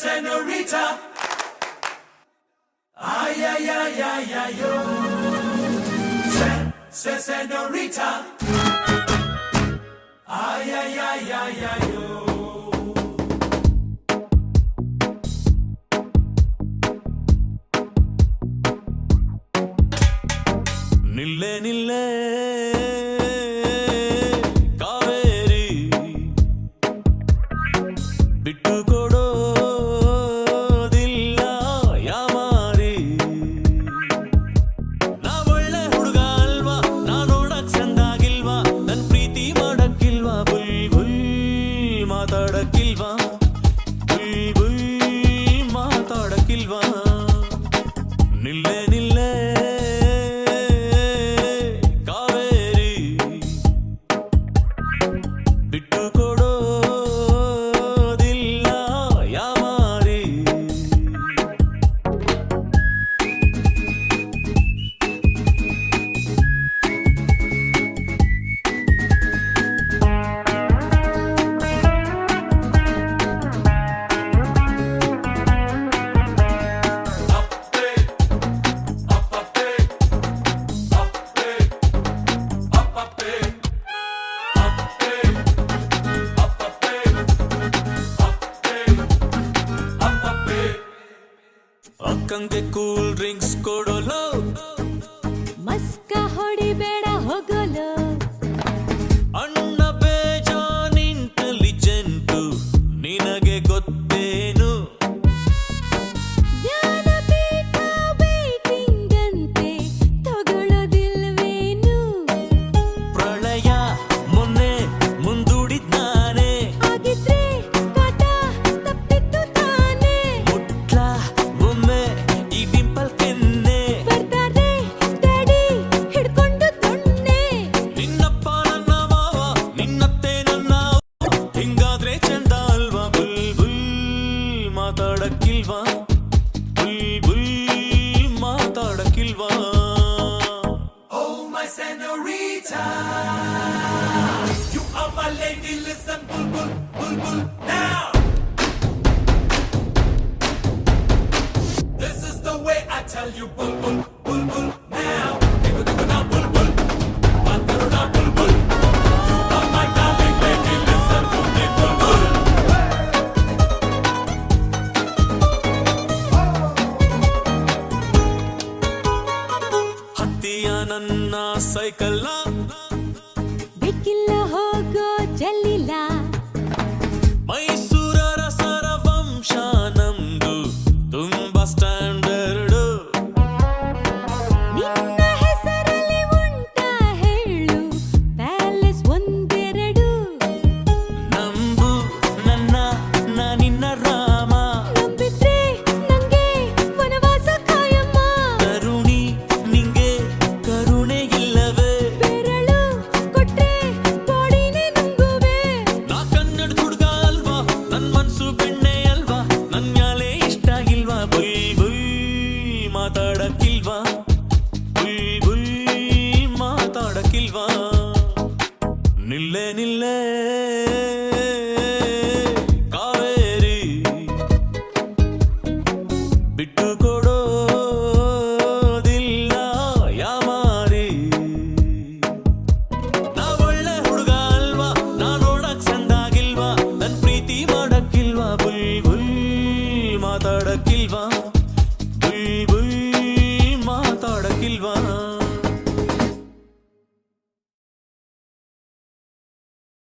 Senorita. Ay, ay, ay, ay, ay, yo. Senorita. Ay, ay, ay, ay, ay, yo. ನಿಲ್ಲೆ ನಿಲ್ಲೆ Kaveri ಬಿಟ್ಟು ಕೊಡೋದಿಲ್ಲ ಯಾಮಾರಿ. ನಾ ಒಳ್ಳೆ ಹುಡುಗ ಅಲ್ವಾ, ನಾ ನೋಡಕ್ ಚಂದಾಗಿಲ್ವಾ, ನನ್ ಪ್ರೀತಿ ಮಾಡಕ್ಕಿಲ್ವಾ, ಬುಲ್ ಬುಲ್ ಮಾತಾಡಕ್ಕಿಲ್ವಾ, ಬುಲ್ ಬುಲ್ ಮಾತಾಡಕ್ಕಿಲ್ವಾ. ನಿಲ್ಲೆ ನಿಲ್ಲೆ ಬಿಟ್ಟು ಕೊಡೋದಿಲ್ಲ ಯಾಮಾರಿ. ಅಕ್ಕಂಗೆ ಕೂಲ್ ಡ್ರಿಂಕ್ಸ್ ಕೊಡೋಲು, ಮಸ್ಕ ಹೊಡಿಬೇಡ ಹೋಗೋಲು. ಅಣ್ಣ ಬೇಜಾನ್ ಇಂಟೆಲಿಜೆಂಟು, ನಿನಗೆ ಗೊತ್ತೇನು? ಜ್ಞಾನಪೀಠ waiting ಅಂತೆ, ತಗೊಳ್ಳೋದಿಲ್ವೇನು? ಪ್ರಳಯ ಮೊನ್ನೆ ಮುಂದೂಡಿದ್ ನಾನೇ, ಆಗಿದ್ರೆ ಕಾಟ ತಪ್ಪಿತ್ತು ತಾನೇ. ಮುಟ್ಲ ಒಮ್ಮೆ ಈ ಡಿಂಪಲ್ ಕೆನ್ನೆ, ಬರ್ತಾರೆ ಡ್ಯಾಡಿ ಹಿಡ್ಕೊಂಡು ತೊಣ್ಣೆ. ನಿನ್ನಪ್ಪ ನನ್ನ ಮಾವ, ನಿನ್ನತ್ತೆ ನನ್ನ ಅವ್ವ, ಹಿಂಗಾದ್ರೆ ಚಂದ ಅಲ್ವಾ? ಬುಲ್ ಬುಲ್ ಮಾತಾಡಕ್ಕಿಲ್ವಾ, ಬುಲ್ ಬುಲ್ ಮಾತಾಡಕ್ಕಿಲ್ವಾ. Oh my senorita, you are my lady, listen bul bul bul bul now. This is the way I tell you bul bul bul bul now. Digo digo now bul bul, mataru na bul bul. You are my darling lady, listen to me bul bul. ಹತ್ತಿಯ ನನ್ನ ಸೈಕಲ್ನ, ಬೇಕಿಲ್ಲ ಹೋಗೋ ಜಲ್ಲಿಲ್ಲ. ಮೈಸೂರರ ಸರ ವಂಶ ನಮ್ದು ತುಂಬಾ standard. ನಿನ್ನ ಹೆಸರಲ್ಲಿ ಉಂಟ ಹೇಳು ಪ್ಯಾಲೇಸ್ ಒಂದೆರಡು. ನಂಬು ನನ್ನ ನಿನ್ನ ರಾಮ, ನಂಬಿದ್ರೆ ನಂಗೆ ವನವಾಸ ಕಾಯಮ್ಮ. ಕರುಣಿ ನಿಂಗೆ ಕರುಣೆ ಇಲ್ಲವೇ? ಬೆರಳು ಕೊಟ್ರೆ ಬಾಡಿನೇ ನುಂಗುವೆ. ನಾ ಕನ್ನಡ ಹುಡುಗ ಅಲ್ವಾ, ನನ್ ಮನ್ಸು ಬೆಣ್ಣೆ ಅಲ್ವಾ, ನನ್ ಮ್ಯಾಲೆ ಇಷ್ಟ ಇಲ್ವಾ? ಬುಯ್ ಬುಯ್ ಮಾತಾಡಕ್ಕಿಲ್ವಾ, ಬುಯ್ ಬುಯ್ ಮಾತಾಡಕ್ಕಿಲ್ವಾ. ನಿಲ್ಲೆ ನಿಲ್ಲೆ ಕಾವೇರಿ ಬಿಟ್ಟು ಕೊಡೋದಿಲ್ಲ ಯಾಮಾರಿ. ನಾ ಒಳ್ಳೆ ಹುಡುಗ ಅಲ್ವಾ, ನಾ ನೋಡಕ್ ಚಂದಾಗಿಲ್ವಾ, ನನ್ ಪ್ರೀತಿ ಮಾಡಕ್ಕಿಲ್ವಾ, ಬುಲ್ ಬುಲ್ ಮಾತಾಡಕ್ಕಿಲ್ವಾ.